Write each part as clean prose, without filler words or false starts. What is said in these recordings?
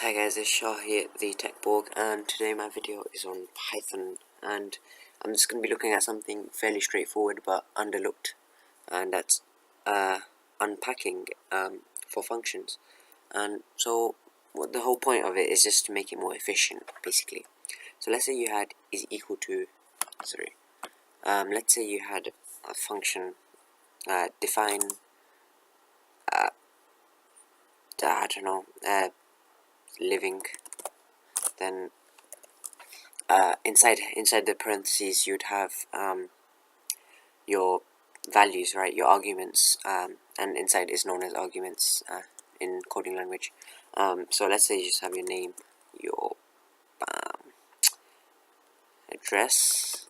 Hi guys, it's Shah here at the Tech Borg, and today my video is on Python, and I'm just going to be looking at something fairly straightforward but underlooked, and that's unpacking for functions. And so what the whole point of it is just to make it more efficient, basically. So let's say you had is equal to, let's say you had a function define, I don't know, living, then inside the parentheses you'd have your values, right, your arguments, and inside is known as arguments in coding language. So let's say you just have your name, your address,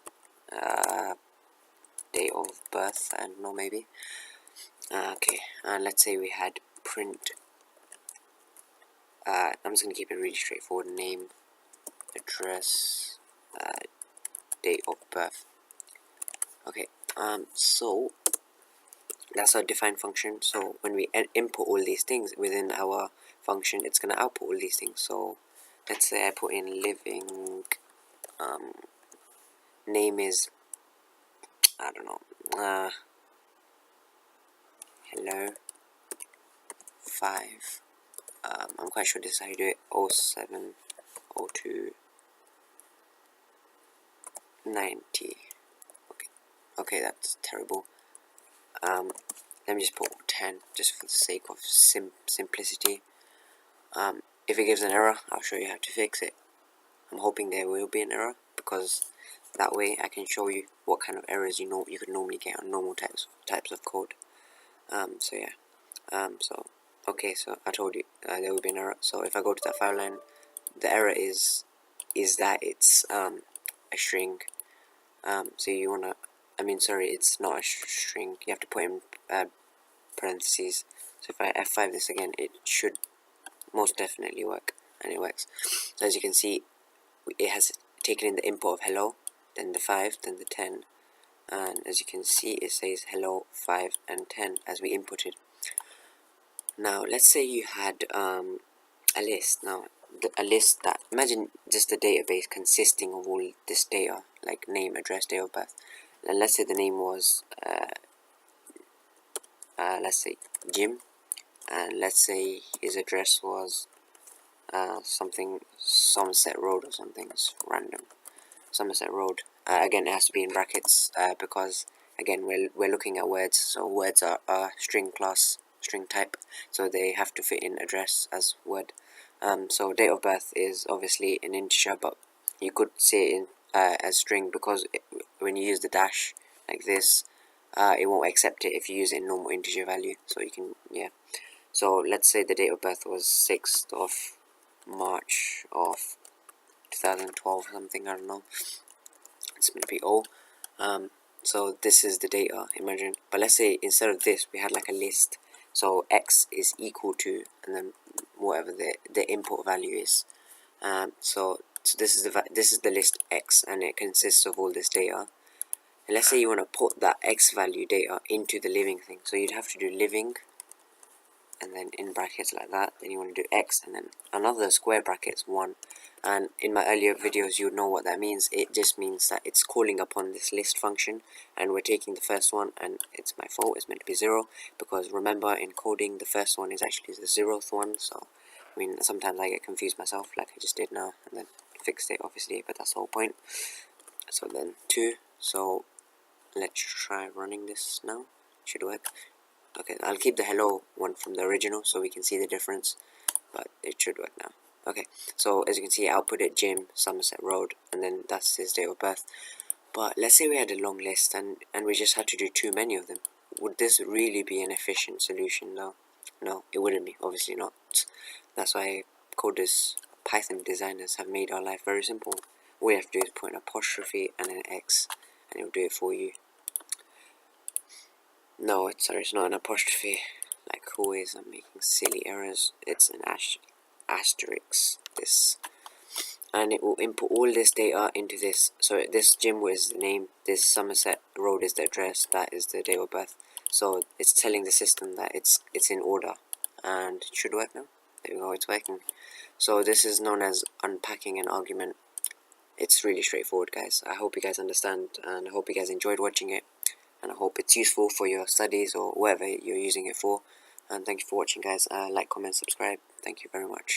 date of birth, I don't know, maybe. Okay, and let's say we had print. I'm just gonna keep it really straightforward: name, address, date of birth. Okay, so that's our define function. So when we input all these things within our function, it's gonna output all these things. So let's say I put in living, name is, I don't know, hello 5. I'm quite sure this is how you do it. 0702 90. Okay, that's terrible. Let me just put 10 just for the sake of simplicity. If it gives an error, I'll show you how to fix it. I'm hoping there will be an error, because that way I can show you what kind of errors you could normally get on normal types of code. So yeah. Okay, so I told you there will be an error. So if I go to that file line, the error is that it's a string. So you wanna, it's not a string. You have to put in parentheses. So if I F5 this again, it should most definitely work, and it works. So as you can see, it has taken in the input of hello, then the 5, then the 10, and as you can see it says hello, 5 and 10 as we inputted. Now let's say you had a list. Now a list that, imagine just a database consisting of all this data, like name, address, date of birth, and let's say the name was let's say Jim, and let's say his address was something Somerset Road or something. It's random. Somerset Road. Again, it has to be in brackets because again we're looking at words, so words are string class, string type, so they have to fit in address as word. So date of birth is obviously an integer, but you could say it in as string, because when you use the dash like this, it won't accept it if you use it in normal integer value. So you can, yeah. So let's say the date of birth was 6th of March of 2012 something, I don't know. It's going to be O. So this is the data, imagine. But let's say instead of this we had like a list. So x is equal to, and then whatever the input value is. So this is the list x, and it consists of all this data. And let's say you want to put that x value data into the living thing. So you'd have to do living, and then in brackets like that, then you want to do x, and then another square brackets 1. And in my earlier videos you would know what that means. It just means that it's calling upon this list function, and we're taking the first one, and it's my fault, it's meant to be 0, because remember in coding the first one is actually the 0th one. So I mean, sometimes I get confused myself, like I just did now, and then fixed it obviously, but that's the whole point. So then 2, so let's try running this now. Should work. Okay, I'll keep the hello one from the original so we can see the difference, but it should work now. Okay, so as you can see, I outputted Jim, Somerset Road, and then that's his date of birth. But let's say we had a long list and we just had to do too many of them. Would this really be an efficient solution though? No, it wouldn't be, obviously not. That's why coders, Python designers have made our life very simple. All you have to do is put an apostrophe and an X, and it'll do it for you. No, it's not an apostrophe. Like, always, I'm making silly errors. It's an asterisk, this. And it will input all this data into this. So this Jim was the name, this Somerset Road is the address, that is the date of birth. So it's telling the system that it's in order, and it should work now. There we go, it's working. So this is known as unpacking an argument. It's really straightforward, guys. I hope you guys understand, and I hope you guys enjoyed watching it, and I hope it's useful for your studies or whatever you're using it for. And thank you for watching, guys. Like, comment, subscribe. Thank you very much.